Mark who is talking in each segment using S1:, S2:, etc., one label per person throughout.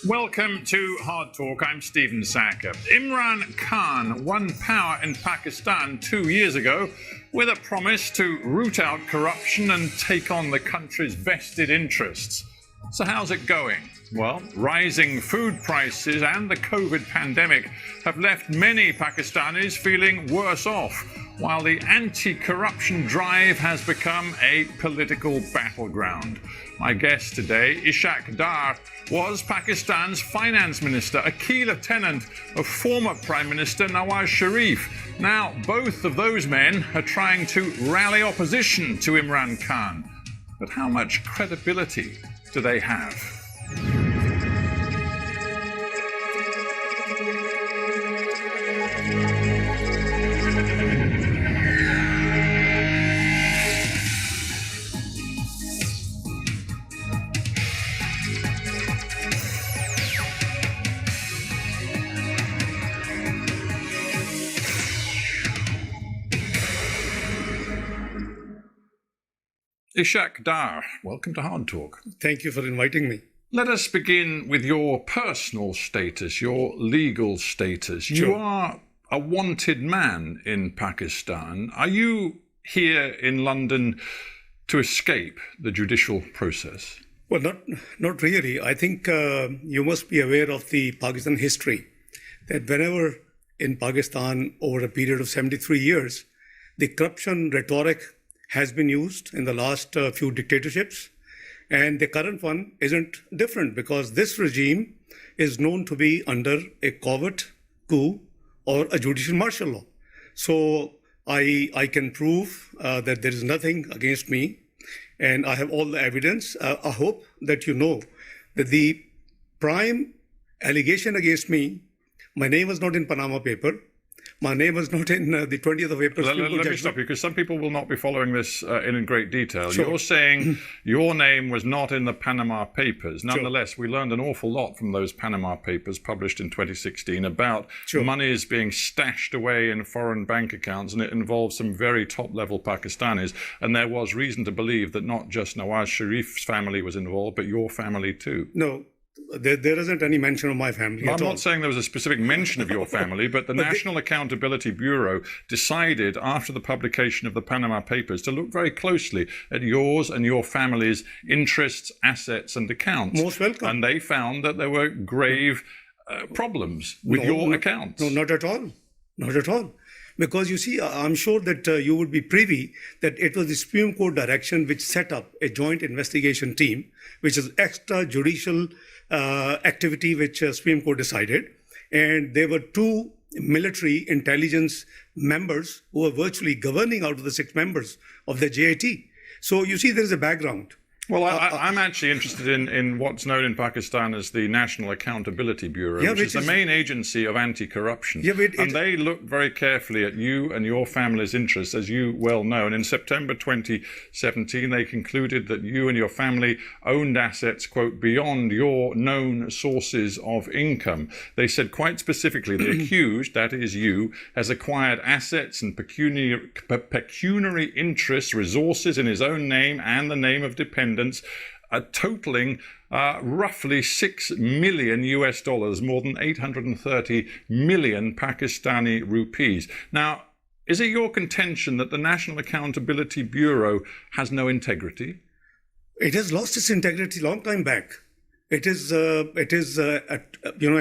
S1: Welcome to Hard Talk. I'm Stephen Sackur. Imran Khan won power in Pakistan 2 years ago with a promise to root out corruption and take on the country's vested interests. So how's it going? Well, rising food prices and the COVID pandemic have left many Pakistanis feeling worse off, while the anti-corruption drive has become a political battleground. My guest today, Ishaq Dar, was Pakistan's finance minister, a key lieutenant of former Prime Minister Nawaz Sharif. Now, both of those men are trying to rally opposition to Imran Khan. But how much credibility do they have? Ishaq Dar, welcome to Hard Talk.
S2: Thank you for inviting me.
S1: Let us begin with your personal status, your legal status.
S2: Sure.
S1: You are a wanted man in Pakistan. Are you here in London to escape the judicial process?
S2: Well, not really. I think you must be aware of the Pakistan history, that whenever in Pakistan over a period of 73 years, the corruption rhetoric has been used in the last few dictatorships. And the current one isn't different, because this regime is known to be under a covert coup or a judicial martial law. So I can prove that there is nothing against me, and I have all the evidence. I hope that you know that the prime allegation against me, my name was not in Panama paper. My name was not in the 20th of April.
S1: Let me stop you, because some people will not be following this in great detail.
S2: Sure.
S1: You're saying your name was not in the Panama Papers. Nonetheless, we learned an awful lot from those Panama Papers published in 2016 about monies being stashed away in foreign bank accounts, and it involved some very top-level Pakistanis. And there was reason to believe that not just Nawaz Sharif's family was involved, but your family too.
S2: No. There isn't any mention of my family at all.
S1: I'm not saying there was a specific mention of your family, but the National Accountability Bureau decided after the publication of the Panama Papers to look very closely at yours and your family's interests, assets and accounts.
S2: Most welcome.
S1: And they found that there were grave problems with your accounts.
S2: No, not at all. Not at all. Because you see, I'm sure that you would be privy that it was the Supreme Court direction which set up a joint investigation team, which is extrajudicial activity which Supreme Court decided. And there were two military intelligence members who were virtually governing out of the 6 members of the JIT. So you see, there is a background.
S1: Well, I'm actually interested in what's known in Pakistan as the National Accountability Bureau, which is the main agency of anti-corruption. And they look very carefully at you and your family's interests, as you well know. And in September 2017, they concluded that you and your family owned assets, quote, beyond your known sources of income. They said quite specifically, the accused, that is you, has acquired assets and pecuniary interests, resources in his own name and the name of dependents, totaling roughly $6 million US, more than 830 million Pakistani rupees. Now, is it your contention that the National Accountability Bureau has no integrity?
S2: It has lost its integrity long time back. It is an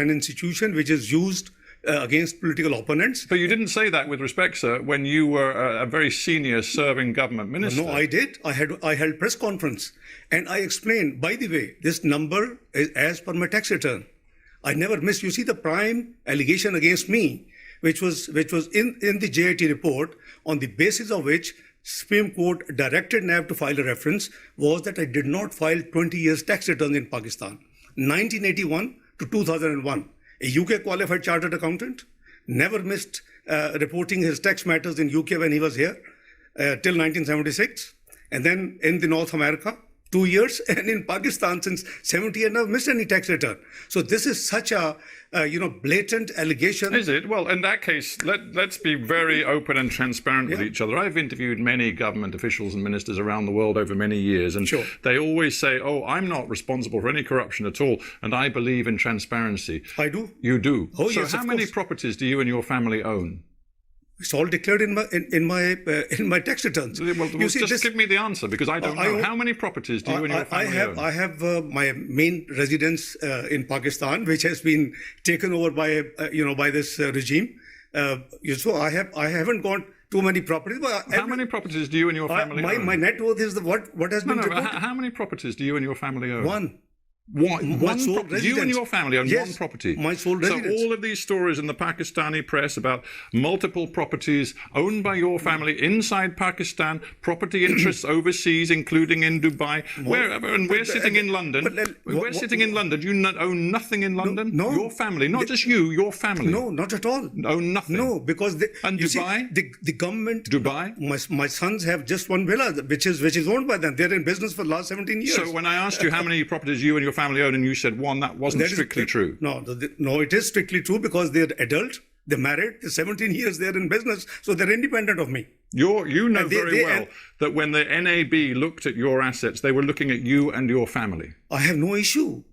S2: institution which is used against political opponents.
S1: But you didn't say that with respect, sir, when you were a very senior serving government minister.
S2: No, I did. I held press conference and I explained, by the way, this number is as per my tax return. I never missed. You see, the prime allegation against me, which was in the JIT report, on the basis of which Supreme Court directed NAB to file a reference, was that I did not file 20 years tax returns in Pakistan. 1981 to 2001. A UK qualified chartered accountant, never missed reporting his tax matters in UK when he was here till 1976. And then in the North America, 2 years, and in Pakistan since 70, I never missed any tax return. So this is such a blatant allegation.
S1: Is it? Well, in that case, let's be very open and transparent with each other. I've interviewed many government officials and ministers around the world over many years, and they always say, "Oh, I'm not responsible for any corruption at all, and I believe in transparency."
S2: I do.
S1: You do.
S2: Oh,
S1: so
S2: yes,
S1: how many properties do you and your family own?
S2: It's all declared in my tax returns.
S1: Well, just give me the answer, because I don't know. How many properties do you and your family own?
S2: I have my main residence in Pakistan, which has been taken over by this regime. So I haven't got too many properties. But
S1: how many properties do you and your family own?
S2: My net worth is what has been reported.
S1: How many properties do you and your family own?
S2: One.
S1: One sole residence. You and your family own one property.
S2: My sole residence.
S1: So all of these stories in the Pakistani press about multiple properties owned by your family inside Pakistan, property interests overseas, including in Dubai, wherever, and we're sitting in London. We're sitting in London. You own nothing in London?
S2: No.
S1: Your family, not just you, your family.
S2: No, not at all.
S1: Own nothing?
S2: No, because
S1: and Dubai?
S2: The government...
S1: Dubai?
S2: My sons have just one villa, which is owned by them. They're in business for the last 17 years.
S1: So when I asked you how many properties you and your family own, and you said one, that wasn't strictly true.
S2: No, it is strictly true, because they're adult, they're married, they're 17 years, they're in business, so they're independent of me.
S1: You know very well that when the NAB looked at your assets, they were looking at you and your family.
S2: I have no issue.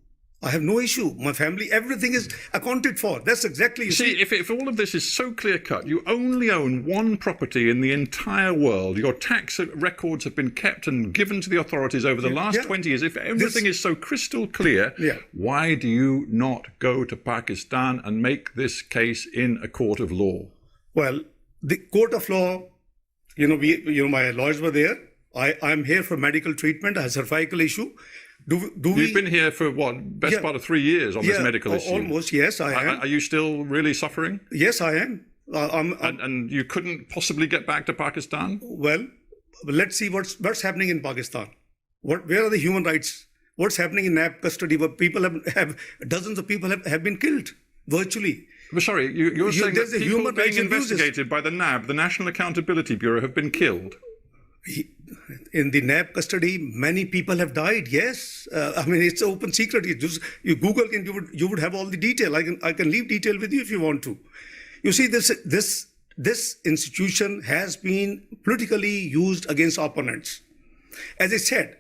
S2: My family, everything is accounted for. That's exactly...
S1: See, if all of this is so clear-cut, you only own one property in the entire world. Your tax records have been kept and given to the authorities over the last 20 years. If everything is so crystal clear, why do you not go to Pakistan and make this case in a court of law?
S2: Well, the court of law, my lawyers were there. I'm here for medical treatment, a cervical issue.
S1: You've been here for best part of 3 years on this medical issue?
S2: Almost, yes, I am.
S1: Are you still really suffering?
S2: Yes, I am.
S1: And you couldn't possibly get back to Pakistan?
S2: Well, let's see what's happening in Pakistan. Where are the human rights? What's happening in NAB custody? Where people have dozens of people have been killed virtually.
S1: But sorry, you're saying that people being investigated by the NAB, the National Accountability Bureau, have been killed?
S2: In the NAB custody, many people have died. Yes, it's an open secret. You Google and you would have all the detail. I can leave detail with you if you want to. You see, this institution has been politically used against opponents. As I said,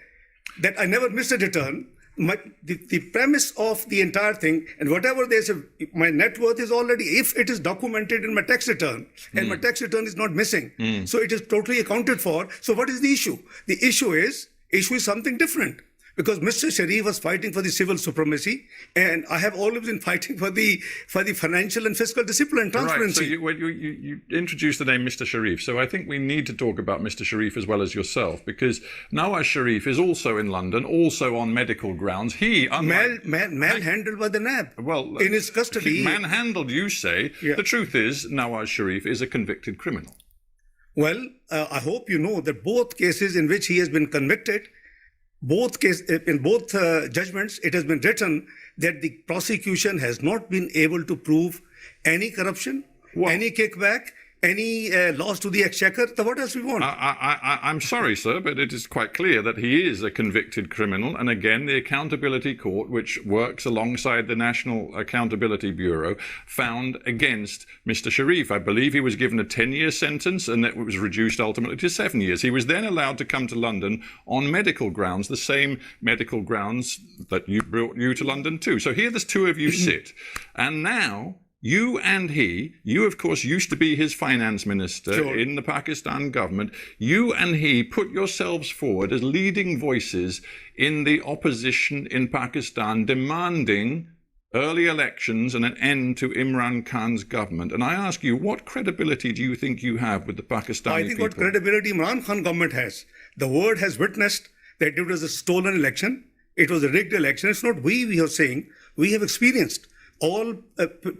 S2: that I never missed a return. The premise of the entire thing, and whatever they say, my net worth is already, if it is documented in my tax return, and my tax return is not missing, so it is totally accounted for. So what is the issue? The issue is something different. Because Mr. Sharif was fighting for the civil supremacy, and I have always been fighting for the financial and fiscal discipline and transparency.
S1: Right, so you introduced the name Mr. Sharif, so I think we need to talk about Mr. Sharif as well as yourself, because Nawaz Sharif is also in London, also on medical grounds. He
S2: manhandled by the NAB.
S1: Well,
S2: in his custody.
S1: Manhandled, you say. Yeah. The truth is, Nawaz Sharif is a convicted criminal.
S2: Well, I hope you know that both cases in which he has been convicted, in both judgments, it has been written that the prosecution has not been able to prove any corruption, any kickback, any loss to the exchequer. So what else we want?
S1: I'm sorry, sir, but it is quite clear that he is a convicted criminal. And again, the Accountability Court, which works alongside the National Accountability Bureau, found against Mr. Sharif. I believe he was given a 10-year sentence, and it was reduced ultimately to 7 years. He was then allowed to come to London on medical grounds, the same medical grounds that brought you to London too. So here there's two of you sit. And now... You and you of course used to be his finance minister in the Pakistan government. You and he put yourselves forward as leading voices in the opposition in Pakistan, demanding early elections and an end to Imran Khan's government. And I ask you, what credibility do you think you have with the Pakistani people?
S2: I think what credibility Imran Khan government has. The world has witnessed that it was a stolen election. It was a rigged election. It's not we are saying. We have experienced. All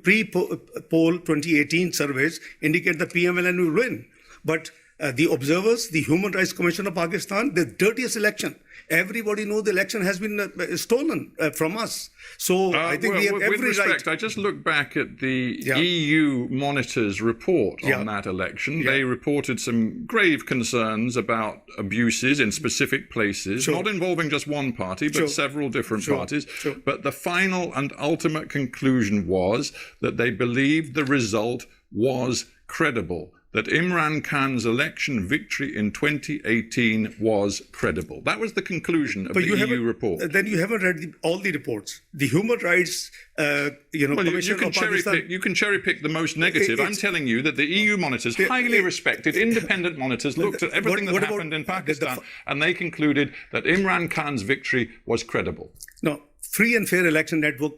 S2: pre-poll 2018 surveys indicate the PMLN will win. But the observers, the Human Rights Commission of Pakistan, the dirtiest election. Everybody knows the election has been stolen from us. So I think we have every
S1: with respect,
S2: right.
S1: I just looked back at the EU Monitor's report on that election. They reported some grave concerns about abuses in specific places, not involving just one party, but several different parties. But the final and ultimate conclusion was that they believed the result was credible, that Imran Khan's election victory in 2018 was credible. That was the conclusion of the EU report.
S2: Then you haven't read all the reports. The Human Rights Commission of Pakistan.
S1: You can cherry pick the most negative. I'm telling you that the EU monitors, highly respected, independent monitors, looked at everything that happened in Pakistan, and they concluded that Imran Khan's victory was credible.
S2: No, Free and Fair Election Network,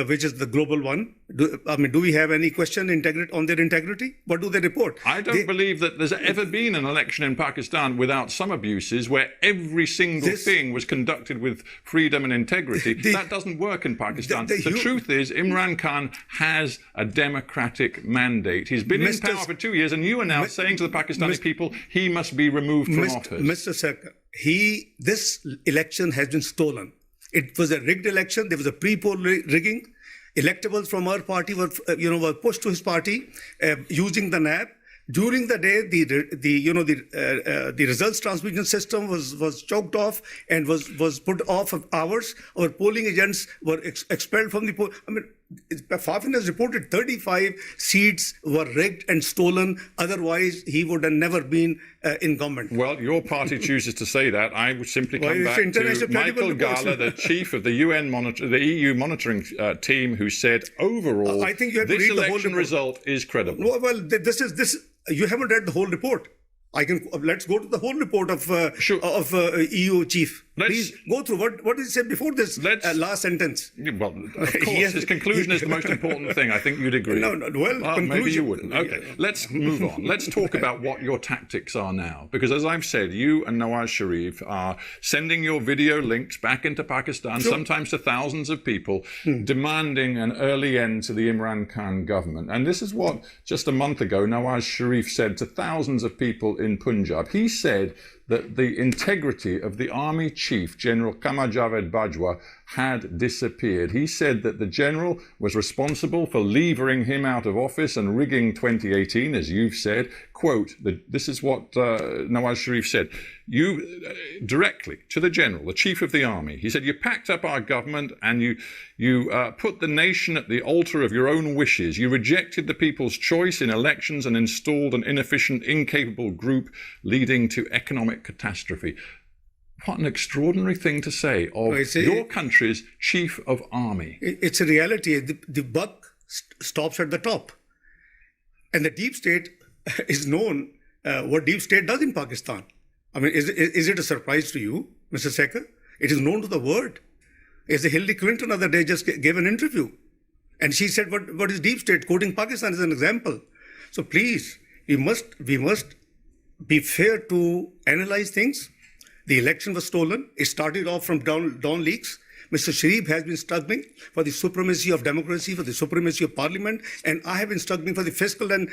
S2: which is the global one. Do we have any question on their integrity? What do they report?
S1: I don't believe that there's ever been an election in Pakistan without some abuses where every single thing was conducted with freedom and integrity. That doesn't work in Pakistan. The truth is, Imran Khan has a democratic mandate. He's been in power for 2 years, and you are now saying to the Pakistani people, he must be removed from office.
S2: Mr. Sackur, this election has been stolen. It was a rigged election. There was a pre-poll rigging. Electables from our party were pushed to his party using the NAB. During the day, the results transmission system was choked off and was put off of hours. Our polling agents were expelled from the poll. Fafin has reported 35 seats were rigged and stolen. Otherwise, he would have never been in government.
S1: Well, your party chooses to say that. I would simply come back to Michael Gala, the chief of the EU monitoring team, who said overall,
S2: I think you have to read
S1: this
S2: the whole
S1: election result is credible.
S2: Well, this. You haven't read the whole report. Let's go to the whole report of EU chief. Please go through what did he say before this last sentence.
S1: Well, of course, his conclusion is the most important thing. I think you'd agree.
S2: Maybe
S1: you wouldn't. Okay, let's move on. Let's talk about what your tactics are now. Because as I've said, you and Nawaz Sharif are sending your video links back into Pakistan, sometimes to thousands of people, demanding an early end to the Imran Khan government. And this is what, just a month ago, Nawaz Sharif said to thousands of people in Punjab. He said that the integrity of the army chief, General Qamar Javed Bajwa, had disappeared. He said that the general was responsible for levering him out of office and rigging 2018, as you've said. Quote, this is what Nawaz Sharif said. You, directly to the general, the chief of the army, he said, you packed up our government and you put the nation at the altar of your own wishes. You rejected the people's choice in elections and installed an inefficient, incapable group leading to economic catastrophe. What an extraordinary thing to say of your country's chief of army.
S2: It's a reality. The buck stops at the top. And the deep state is known what deep state does in Pakistan. Is it a surprise to you, Mr. Sackur? It is known to the world. As Hillary Clinton the other day just gave an interview. And she said, what is deep state? Quoting Pakistan as an example. So please, we must be fair to analyze things. The election was stolen. It started off from Dawn leaks. Mr. Sharif has been struggling for the supremacy of democracy, for the supremacy of parliament, and I have been struggling for the fiscal and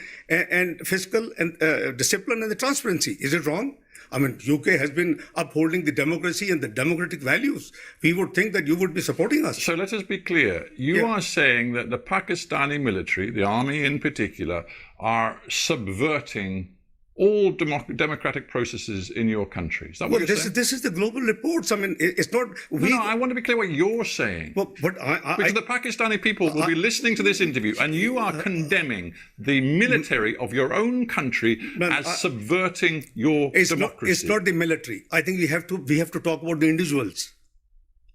S2: discipline and the transparency. Is it wrong? UK has been upholding the democracy and the democratic values. We would think that you would be supporting us.
S1: So let us be clear. You are saying that the Pakistani military, the army in particular, are subverting all democratic processes in your country. Is that what you're saying?
S2: This is the global reports. It's not...
S1: No, I want to be clear what you're saying. Because the Pakistani people will be listening to this interview and you are condemning the military of your own country as subverting your democracy.
S2: It's not the military. I think we have to talk about the individuals.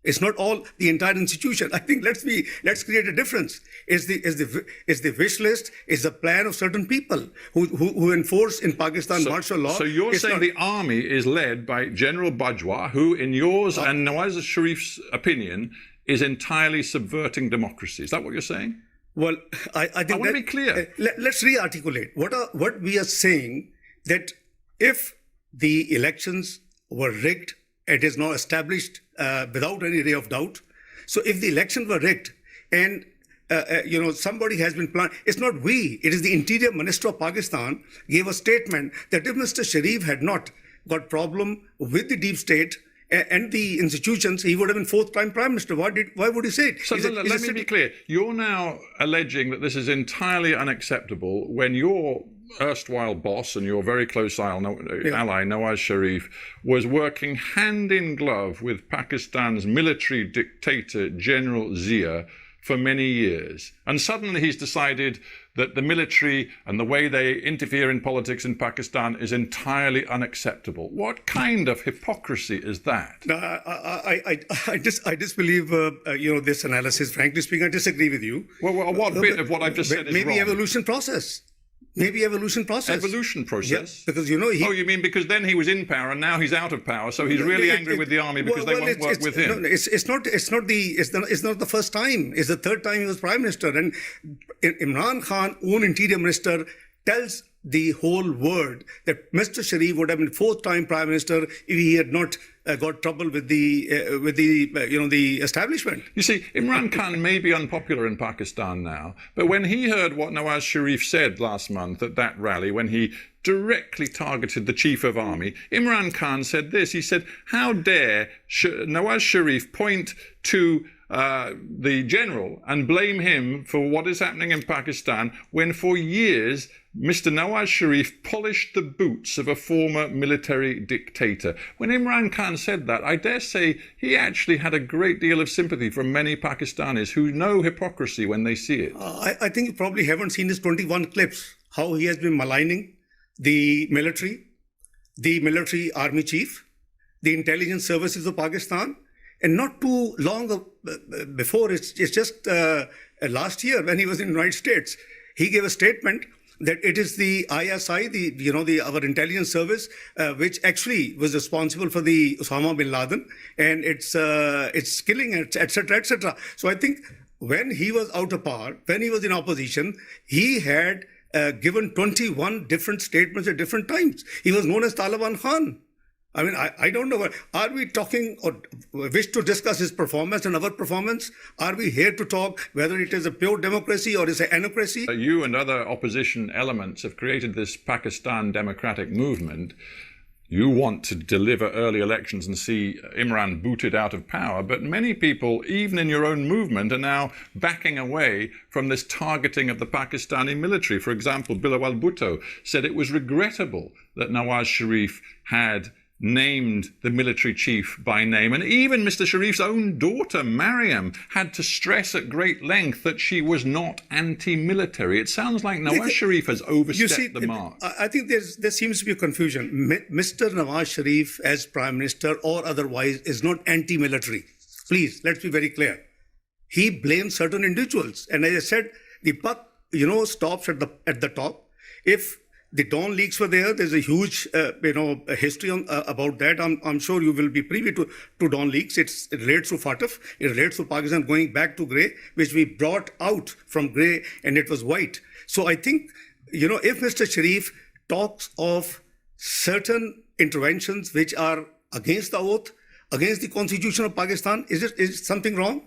S2: It's not all the entire institution. I think let's create a difference. It's the wish list. It's the plan of certain people who enforce in Pakistan martial law.
S1: So you're saying the army is led by General Bajwa, who, in yours and Nawaz Sharif's opinion, is entirely subverting democracy. Is that what you're saying?
S2: Well, I think
S1: I want to be clear.
S2: Let's re-articulate what we are saying. That if the elections were rigged, it is now established without any ray of doubt. So if the elections were rigged and somebody has been planned. It's not we. It is the Interior Minister of Pakistan gave a statement that if Mr. Sharif had not got problem with the deep state and the institutions, he would have been fourth-time Prime Minister. Why would he say it?
S1: So let me be clear. You're now alleging that this is entirely unacceptable when your erstwhile boss and your very close ally, Nawaz Sharif, was working hand in glove with Pakistan's military dictator, General Zia, for many years. And suddenly he's decided that the military and the way they interfere in politics in Pakistan is entirely unacceptable. What kind of hypocrisy is that?
S2: I disbelieve this analysis. Frankly speaking, I disagree with you.
S1: Well, what bit of what I've just said is
S2: maybe
S1: wrong?
S2: Evolution process. Evolution process.
S1: Yeah,
S2: because
S1: you mean because then he was in power and now he's out of power, so he's really angry with the army because they won't work with him.
S2: No, it's not the first time. It's the third time he was Prime Minister, and Imran Khan, own Interior Minister, tells the whole world that Mr. Sharif would have been fourth-time Prime Minister if he had not got trouble with the establishment.
S1: You see, Imran Khan may be unpopular in Pakistan now, but when he heard what Nawaz Sharif said last month at that rally, when he directly targeted the Chief of Army, Imran Khan said this. He said, "How dare Nawaz Sharif point to the general and blame him for what is happening in Pakistan when for years Mr. Nawaz Sharif polished the boots of a former military dictator." When Imran Khan said that, I dare say he actually had a great deal of sympathy from many Pakistanis who know hypocrisy when they see it.
S2: I think you probably haven't seen his 21 clips, how he has been maligning the military army chief, the intelligence services of Pakistan. And not too long before, it's just last year when he was in the United States, he gave a statement that it is the ISI, our intelligence service, which actually was responsible for the Osama bin Laden and its killing, etc., etc. So I think when he was out of power, when he was in opposition, he had given 21 different statements at different times. He was known as Taliban Khan. I mean, I don't know. Are we talking or wish to discuss his performance and our performance? Are we here to talk whether it is a pure democracy or is it an anocracy?
S1: You and other opposition elements have created this Pakistan democratic movement. You want to deliver early elections and see Imran booted out of power, but many people, even in your own movement, are now backing away from this targeting of the Pakistani military. For example, Bilawal Bhutto said it was regrettable that Nawaz Sharif had named the military chief by name. And even Mr. Sharif's own daughter, Mariam, had to stress at great length that she was not anti-military. It sounds like Nawaz Sharif has overstepped the mark.
S2: I think there seems to be a confusion. Mr. Nawaz Sharif, as Prime Minister or otherwise, is not anti-military. Please, let's be very clear. He blames certain individuals. And as I said, the buck, stops at the top. If the Dawn leaks were there. There's a huge, history about that. I'm sure you will be privy to Dawn leaks. It relates to FATF. It relates to Pakistan going back to grey, which we brought out from grey and it was white. So I think, if Mr. Sharif talks of certain interventions which are against the oath, against the Constitution of Pakistan, is something wrong?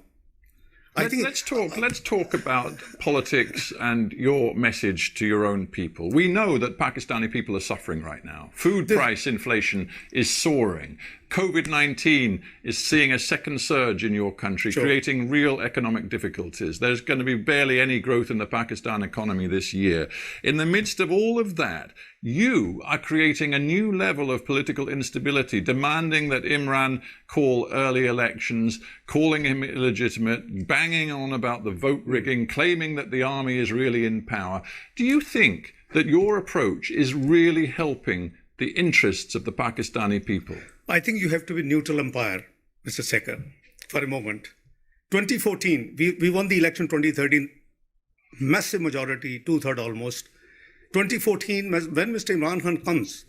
S1: Let's talk about politics and your message to your own people. We know that Pakistani people are suffering right now. Food price inflation is soaring. COVID-19 is seeing a second surge in your country, creating real economic difficulties. There's going to be barely any growth in the Pakistan economy this year. In the midst of all of that, you are creating a new level of political instability, demanding that Imran call early elections, calling him illegitimate, banging on about the vote rigging, claiming that the army is really in power. Do you think that your approach is really helping the interests of the Pakistani people?
S2: I think you have to be neutral umpire, Mr. Sackur, for a moment. 2014, we won the election 2013, massive majority, 2/3 almost. 2014, when Mr. Imran Khan comes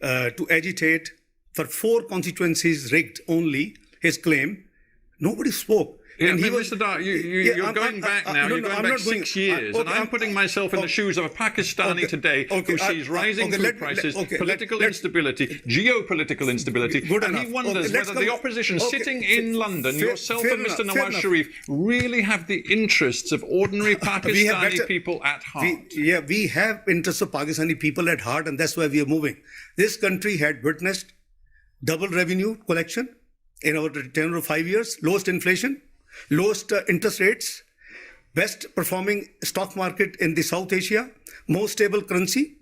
S2: to agitate for 4 constituencies rigged only, his claim, nobody spoke.
S1: Yeah, and Mr. Dar, you're going back now. You're going back 6 years. And I'm putting myself in the shoes of a Pakistani today who sees rising food prices, political instability, geopolitical instability, and he wonders whether the opposition sitting in London, yourself and Mr. Nawaz Sharif, really have the interests of ordinary Pakistani people at heart.
S2: We have interests of Pakistani people at heart, and that's why we are moving. This country had witnessed double revenue collection in our tenure of 5 years, lowest inflation, lowest interest rates, best performing stock market in the South Asia, most stable currency,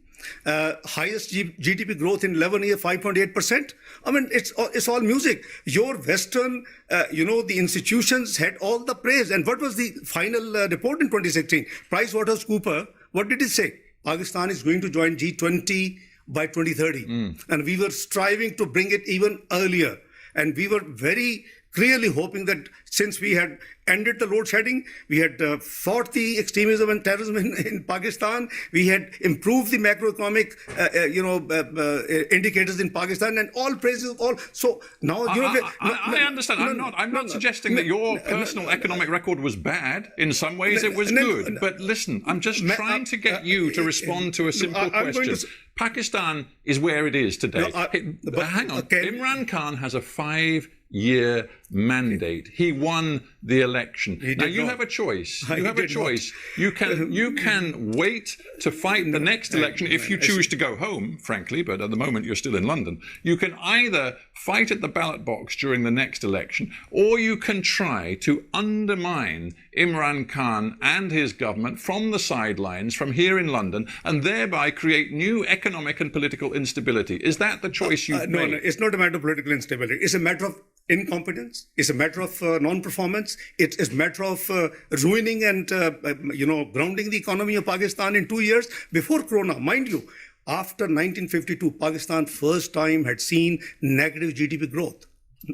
S2: highest GDP growth in 11 years, 5.8%. I mean, it's all music. Your Western, the institutions had all the praise. And what was the final report in 2016? PricewaterhouseCoopers, what did it say? Pakistan is going to join G20 by 2030. And we were striving to bring it even earlier. And we were very clearly hoping that since we had ended the load shedding, we had fought the extremism and terrorism in Pakistan, we had improved the macroeconomic, indicators in Pakistan, and all praises, all. So now,
S1: I understand. I'm not suggesting that your personal economic record was bad. In some ways, it was good. But listen, I'm just trying to get you to respond to a simple question. Pakistan is where it is today. Hang on. Imran Khan has a 5-year mandate. He won the election. Now you have a choice. You have a choice. You can wait to fight the next election if you choose to go home, frankly, but at the moment you're still in London. You can either fight at the ballot box during the next election, or you can try to undermine Imran Khan and his government from the sidelines, from here in London, and thereby create new economic and political instability. Is that the choice you've made?
S2: No, it's not a matter of political instability. It's a matter of incompetence. It's a matter of non-performance. It is a matter of ruining and grounding the economy of Pakistan in 2 years before Corona. Mind you, after 1952, Pakistan first time had seen negative GDP growth.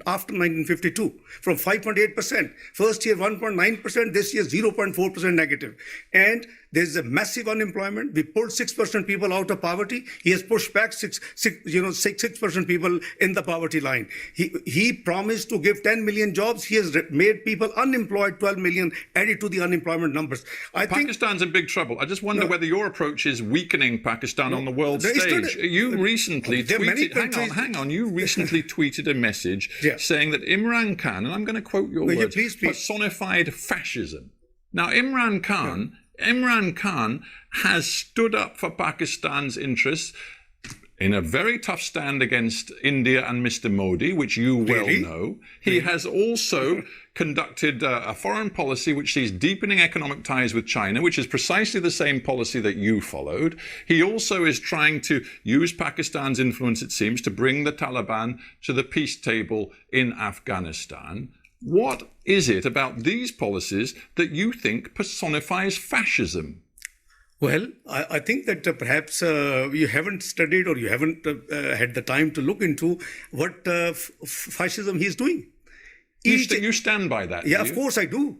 S2: After 1952, from 5.8%, first year 1.9%, this year 0.4% negative. And there's a massive unemployment. We pulled 6% people out of poverty. He has pushed back 6% people in the poverty line. He promised to give 10 million jobs. He has made people unemployed, 12 million added to the unemployment numbers.
S1: Pakistan's in big trouble. I just wonder whether your approach is weakening Pakistan on the world stage. You recently tweeted, hang on, you recently tweeted a message saying that Imran Khan, and I'm going to quote your words, personified fascism. Now, Imran Khan has stood up for Pakistan's interests in a very tough stand against India and Mr. Modi, which you well know. He has also conducted a foreign policy which sees deepening economic ties with China, which is precisely the same policy that you followed. He also is trying to use Pakistan's influence, it seems, to bring the Taliban to the peace table in Afghanistan. What is it about these policies that you think personifies fascism?
S2: Well, I think that perhaps you haven't studied or you haven't had the time to look into what fascism he is doing.
S1: You stand by that?
S2: Yeah, of course I do.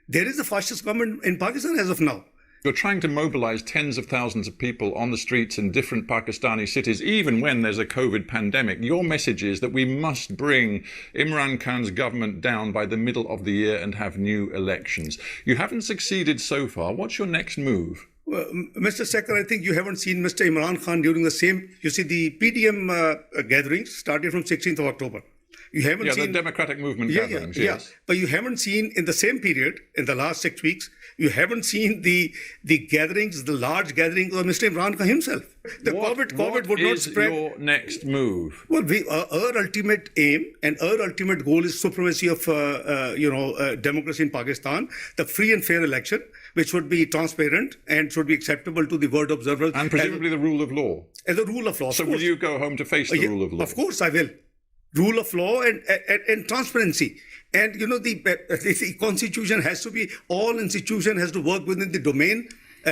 S2: There is a fascist government in Pakistan as of now.
S1: You're trying to mobilize tens of thousands of people on the streets in different Pakistani cities, even when there's a COVID pandemic. Your message is that we must bring Imran Khan's government down by the middle of the year and have new elections. You haven't succeeded so far. What's your next move?
S2: Well, Mr. Sackur, I think you haven't seen Mr. Imran Khan during the same, you see, the PDM gatherings started from 16th of October. You haven't seen
S1: the Democratic Movement gatherings, yes.
S2: But you haven't seen in the same period, in the last 6 weeks, you haven't seen the gatherings, the large gatherings of Mr. Imran Khan himself.
S1: COVID would not spread. What is your next move?
S2: Well, our ultimate aim and our ultimate goal is supremacy of, democracy in Pakistan, the free and fair election, which would be transparent and should be acceptable to the world observers.
S1: And presumably the rule of law.
S2: And the rule of law.
S1: So will you go home to face the rule of law?
S2: Of course I will. Rule of law and transparency. And, the constitution has to be, all institution has to work within the domain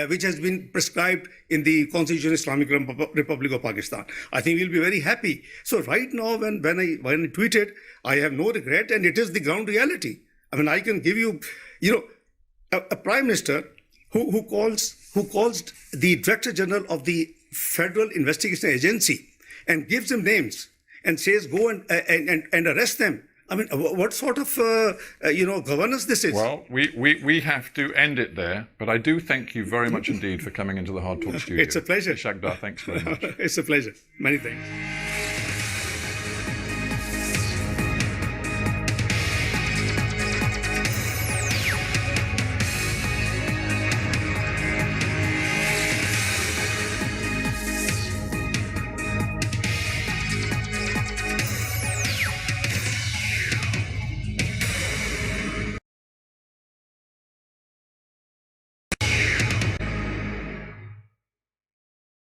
S2: which has been prescribed in the Constitution of Islamic Republic of Pakistan. I think we'll be very happy. So right now, when I tweeted, I have no regret, and it is the ground reality. I mean, I can give you, a prime minister who calls the Director General of the Federal Investigation Agency and gives them names and says, go and arrest them. I mean, what sort of, governance this is?
S1: Well, we have to end it there, but I do thank you very much indeed for coming into the HardTalk studio.
S2: It's a pleasure.
S1: Ishaq Dar, thanks very much.
S2: It's a pleasure. Many thanks.